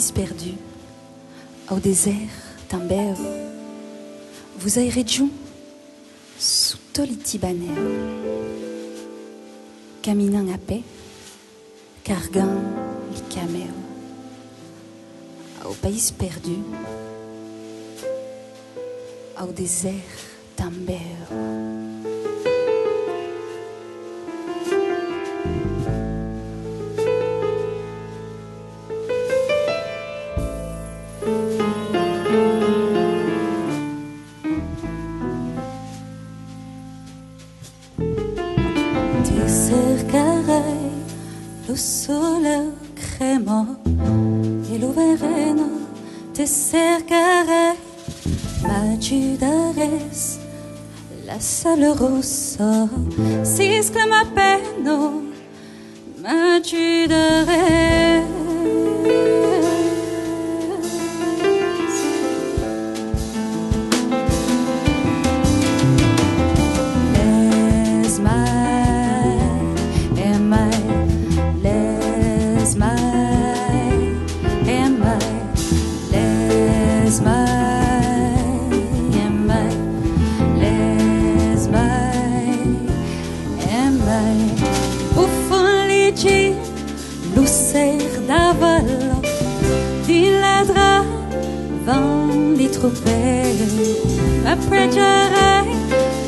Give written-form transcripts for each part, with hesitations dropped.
país perdu, ao deserto também, vous airez juntos, sotto l'Itibaneo, caminant à paix, carregant les camels, au país perdu, ao deserto também. Te cercarei lo sole cremo e lo vereno, te cercarei, m'aiuteres la sale rossa, si esclama appena, m'aiuteres. Lucer d'avalo di ladra van di tropel m'appreggerai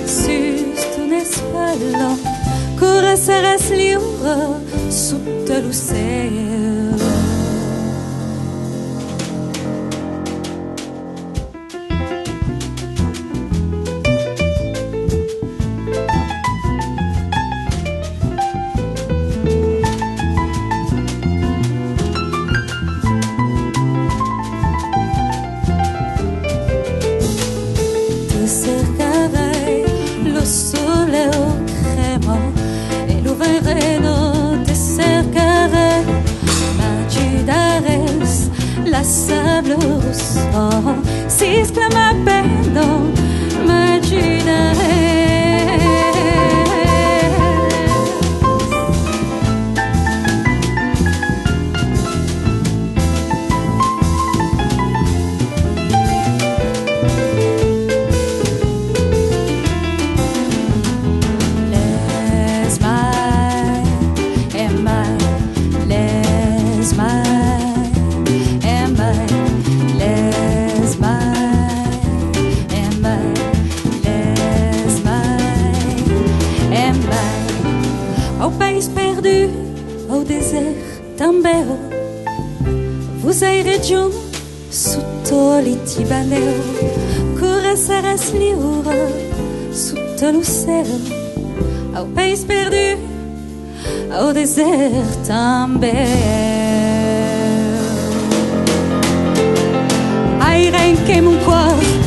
sus ton espallo cura saras liure sotto l'oceano. Cercarei lo sole cremo e lo vereno, te cercarei, m'aiuteres la sable rossa, si esclama appena, m'aiuteres. Au país perdu, au désert também, vous airez juntos sotto l'Itibaneo, cura saras liure sotto l'oceano. Au país perdu, au désert também. Ai, renque mon corps